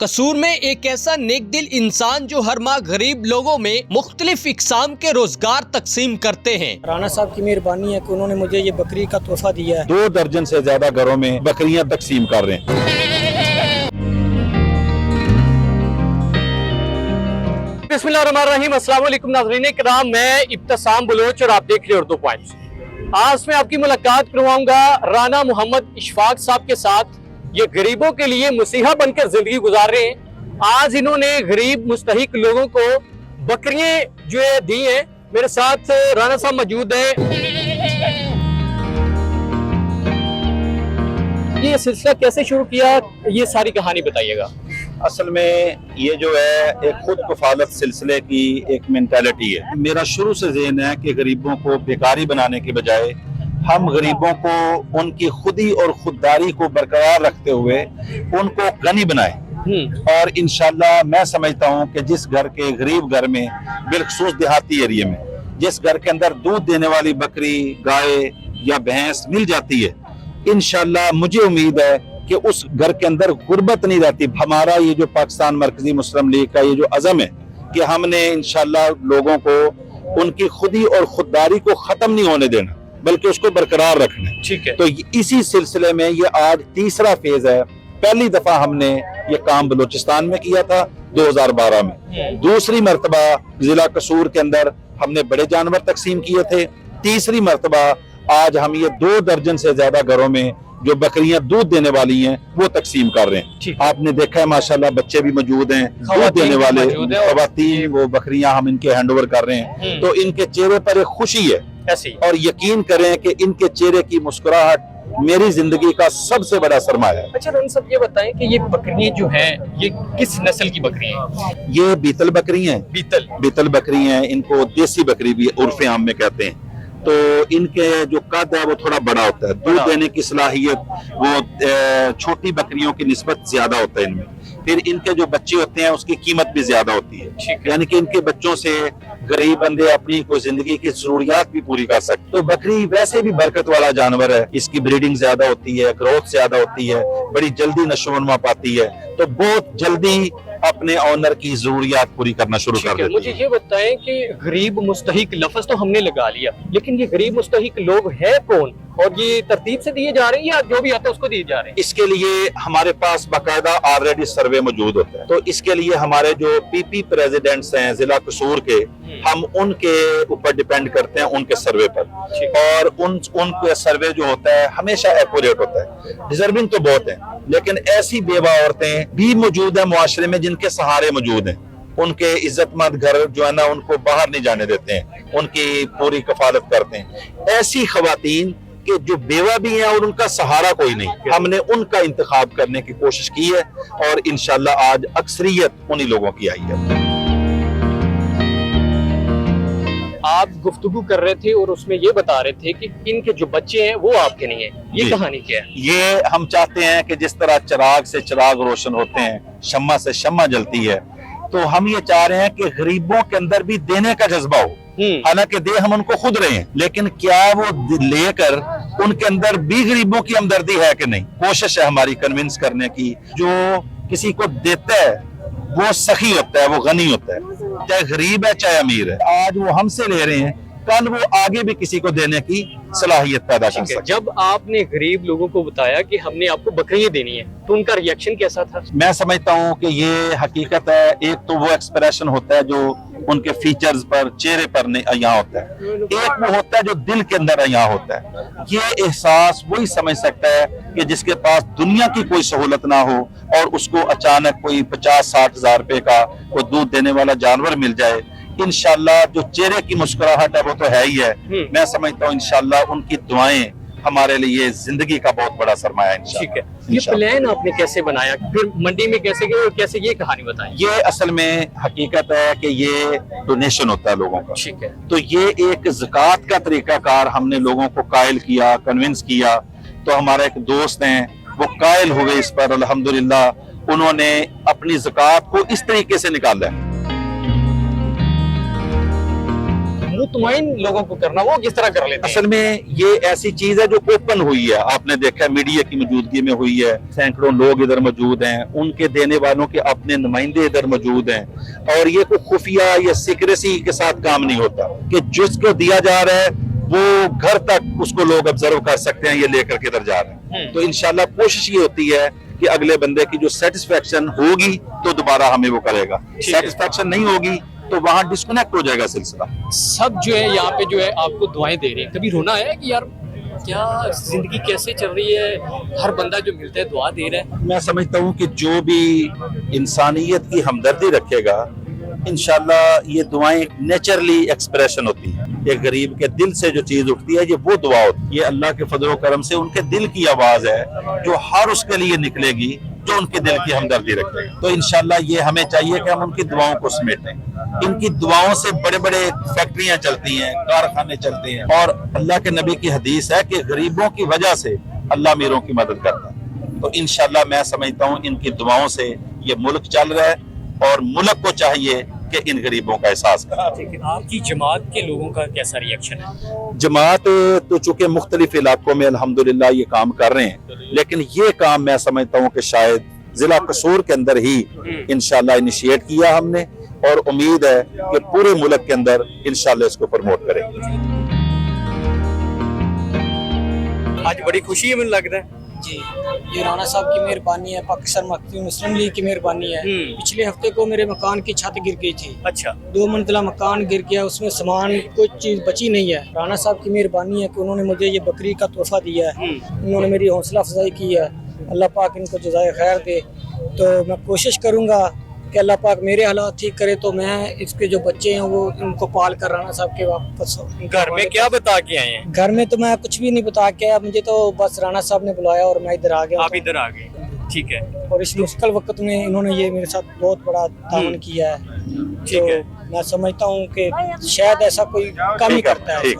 कसूर में एक ऐसा नेक दिल इंसान जो हर माह गरीब लोगों में मुख्तलिफ इकसाम के रोजगार तकसीम करते हैं। राना साहब की मेहरबानी है कि उन्होंने मुझे ये बकरी का तोहफा दिया है। 2 दर्जन से ज्यादा घरों में बकरियां तकसीम कर रहे हैं। बिस्मिल्लाहिर्रहमानिर्रहीम, अस्सलाम वालेकुम नाज़रीन इकराम, मैं इब्तिसाम बलोच और आप देख रहे हैं उर्दू पॉइंट्स। आज मैं आपकी मुलाकात करवाऊंगा राना मोहम्मद इशफाक साहब के साथ। ये गरीबों के लिए मसीहा बनकर जिंदगी गुजार रहे हैं। आज इन्होंने गरीब मुस्तहिक लोगों को बकरियां जो है दी हैं। मेरे साथ राना साहब मौजूद हैं। ये सिलसिला कैसे शुरू किया, ये सारी कहानी बताइएगा। असल में ये जो है एक खुद कफालत सिलसिले की एक मेंटालिटी है। मेरा शुरू से ज़हन है कि गरीबों को बेकारी बनाने के बजाय हम गरीबों को उनकी खुदी और खुददारी को बरकरार रखते हुए उनको गनी बनाएं। और इंशाल्लाह मैं समझता हूँ कि जिस घर के गरीब घर में, बिलखसूस देहाती एरिया में, जिस घर के अंदर दूध देने वाली बकरी, गाय या भैंस मिल जाती है, इंशाल्लाह मुझे उम्मीद है कि उस घर के अंदर गुर्बत नहीं रहती। हमारा ये जो पाकिस्तान मरकजी मुस्लिम लीग का ये जो अज़म है कि हमने इंशाल्लाह लोगों को उनकी खुदी और खुददारी को खत्म नहीं होने देना, बल्कि उसको बरकरार रखना है। ठीक है। तो इसी सिलसिले में ये आज तीसरा फेज है। पहली दफा हमने ये काम बलूचिस्तान में किया था 2012 में। दूसरी मर्तबा जिला कसूर के अंदर हमने बड़े जानवर तकसीम किए थे। तीसरी मर्तबा आज हम ये 2 दर्जन से ज्यादा घरों में जो बकरियां दूध देने वाली हैं वो तकसीम कर रहे हैं। आपने देखा है माशाल्लाह बच्चे भी मौजूद हैं, दूध देने वाले खवातीन, वो बकरियां हम इनके हैंडओवर कर रहे हैं। तो इनके चेहरे पर एक खुशी है और यकीन करें कि इनके चेहरे की मुस्कुराहट मेरी जिंदगी का सबसे बड़ा सरमाया है। अच्छा रन साहब, ये बताएं कि ये बकरियां जो हैं ये किस नस्ल की बकरियां हैं? ये बीतल बकरियां हैं। बीतल बकरियां हैं, इनको देसी बकरी भी उर्फ आम में कहते हैं। तो इनके जो कद है वो थोड़ा बड़ा होता है। दूध देने की सलाहियत वो छोटी बकरियों की निस्बत ज्यादा होता है इनमें। फिर इनके जो बच्चे होते हैं उसकी कीमत भी ज्यादा होती है। यानी कि इनके बच्चों से गरीब बंदे अपनी कोई जिंदगी की जरूरियात भी पूरी कर सकते। तो बकरी वैसे भी बरकत वाला जानवर है। इसकी ब्रीडिंग ज्यादा होती है, ग्रोथ ज्यादा होती है, बड़ी जल्दी नशोनुमा पाती है, तो बहुत जल्दी अपने ऑनर की जरूरियात पूरी करना शुरू कर देती है। मुझे ये बताएं कि गरीब मुस्तहिक लफ्ज तो हमने लगा लिया, लेकिन ये गरीब मुस्तहिक लोग हैं कौन और ये तरतीब से दिए जा रहे हैं या जो भी आता है उसको दिए जा रहे हैं? इसके लिए हमारे पास बाकायदा ऑलरेडी सर्वे मौजूद होता है। तो इसके लिए हमारे जो पीपी प्रेसिडेंट्स हैं जिला कसूर के, हम उनके ऊपर डिपेंड करते हैं, उनके सर्वे पर। और उनके सर्वे जो होता है हमेशा एक्यूरेट होता है। डिजर्विंग तो बहुत है, लेकिन ऐसी बेवा औरतें भी मौजूद है मुआशरे में जिनके सहारे मौजूद हैं। उनके इज्जतमंद घर जो है ना उनको बाहर नहीं जाने देते हैं, उनकी पूरी कफालत करते हैं। ऐसी खवातीन कि जो बेवा भी हैं और उनका सहारा कोई नहीं, हमने उनका इंतखाब करने की कोशिश की है और इंशाल्लाह आज अक्सरियत उन्हीं लोगों की आई है। आप गुफ्तगू कर रहे थे और उसमें ये बता रहे थे कि इनके जो बच्चे हैं वो आपके नहीं है, ये कहानी क्या है? ये हम चाहते हैं कि जिस तरह चिराग से चिराग रोशन होते हैं, शम्मा से शम्मा जलती है, तो हम ये चाह रहे हैं कि गरीबों के अंदर भी देने का जज्बा हो। हालांकि दे हम उनको खुद रहे हैं, लेकिन क्या वो लेकर उनके अंदर भी गरीबों की हमदर्दी है कि नहीं। कोशिश है हमारी कन्विंस करने की। जो किसी को देता है वो सखी होता है, वो गनी होता है, चाहे गरीब है चाहे अमीर है। आज वो हमसे ले रहे हैं, कल वो आगे भी किसी को देने की सलाहियत पैदा कर सकते हैं। जब आपने गरीब लोगों को बताया कि हमने आपको बकरियां देनी है, तो उनका रिएक्शन कैसा था? मैं समझता हूँ कि ये हकीकत है। एक तो वो एक्सप्रेशन होता है जो उनके फीचर्स पर, चेहरे पर यहाँ होता है। एक वो होता है जो दिल के अंदर यहाँ होता है। ये एहसास वही समझ सकता है कि जिसके पास दुनिया की कोई सहूलत ना हो और उसको अचानक कोई 50-60 हजार रुपए का कोई दूध देने वाला जानवर मिल जाए। इंशाल्लाह जो चेहरे की मुस्कुराहट है वो तो है ही है। मैं समझता हूँ इंशाल्लाह उनकी दुआएं हमारे लिए जिंदगी का बहुत बड़ा सरमाया है। ठीक है। ये प्लान आपने कैसे बनाया, फिर मंडी में कैसे गए और कैसे, ये कहानी बताएं। ये असल में हकीकत है कि ये डोनेशन होता है लोगों का। ठीक है। तो ये एक ज़कात का तरीकाकार हमने लोगों को कायल किया, कन्विंस किया। तो हमारा एक दोस्त हैं वो कायल हुए इस पर, अल्हम्दुलिल्लाह उन्होंने अपनी ज़कात को इस तरीके से निकाला है। मुतमईन लोगों को करना, वो किस तरह कर लेते हैं? असल में ये ऐसी चीज है जो ओपन हुई है, आपने देखा है मीडिया की मौजूदगी में हुई है, सैकड़ों लोग इधर मौजूद हैं, उनके देने वालों के अपने नुमाइंदे इधर मौजूद हैं, और ये कोई खुफिया या सीक्रेसी के साथ काम नहीं होता कि जिसको दिया जा रहा है वो घर तक उसको लोग ऑब्जर्व कर सकते हैं ये लेकर के इधर जा रहे हैं। तो इंशाल्लाह कोशिश ये होती है कि अगले बंदे की जो सेटिस्फेक्शन होगी तो दोबारा हमें वो करेगा, सेटिस्फेक्शन नहीं होगी तो वहां डिस्कनेक्ट हो जाएगा सिलसिला। सब जो है यहाँ पे जो है आपको दुआएं दे रहे हैं, कभी रोना है कि यार क्या जिंदगी कैसे चल रही है, हर बंदा जो मिलता है दुआ दे रहा है? मैं समझता हूँ कि जो भी इंसानियत की हमदर्दी रखेगा इंशाल्लाह ये दुआएं नेचुरली एक्सप्रेशन होती हैं, एक गरीब के दिल से जो चीज उठती है ये वो दुआ होती है, ये अल्लाह के फजल करम से उनके दिल की आवाज है जो हर उसके लिए निकलेगी जो उनके दिल की हमदर्दी रखे। तो इंशाल्लाह ये हमें चाहिए कि हम उनकी दुआओं को समेटें। इनकी दुआओं से बड़े बड़े फैक्ट्रियां चलती हैं, कारखाने चलते हैं, और अल्लाह के नबी की हदीस है कि गरीबों की वजह से अल्लाह अमीरों की मदद करता है। तो इंशाल्लाह मैं समझता हूँ इनकी दुआओं से ये मुल्क चल रहा है और मुल्क को चाहिए कि इन गरीबों का एहसास करें। आपकी जमात के लोगों का कैसा रिएक्शन है? जमात तो चूंकि मुख्तलिफ इलाकों में अल्हम्दुलिल्लाह ये काम कर रहे हैं, लेकिन ये काम मैं समझता हूँ कि शायद जिला कसूर के अंदर ही इंशाल्लाह इनिशिएट किया हमने, और उम्मीद है कि पूरे मुल्क के अंदर इंशाल्लाह इसको प्रमोट करेंगे। आज बड़ी खुशी है मुझे लगता है। जी, ये राणा साहब की मेहरबानी है, पाकिस्तान मुस्लिम लीग की मेहरबानी है। पिछले हफ्ते को मेरे मकान की छत गिर गई थी। अच्छा, 2 मंजिला मकान गिर गया, उसमें सामान कुछ चीज बची नहीं है। राणा साहब की मेहरबानी है कि उन्होंने मुझे ये बकरी का तोहफा दिया है, उन्होंने मेरी हौसला अफजाई की है। अल्लाह पाक इनको जज़ाए खैर दे। तो मैं कोशिश करूँगा कि अल्लाह पाक मेरे हालात ठीक करे तो मैं इसके जो बच्चे हैं वो इनको पाल कर राणा साहब के वापस। घर में क्या बता के आए हैं? घर में तो मैं कुछ भी नहीं बता के आया, मुझे तो बस राणा साहब ने बुलाया और मैं इधर आ गया। आप इधर आ गए, ठीक है। और इस मुश्किल वक्त में इन्होंने ये मेरे साथ बहुत बड़ा ताउन किया है। ठीक है। मैं समझता हूँ कि शायद ऐसा कोई कम ही करता है।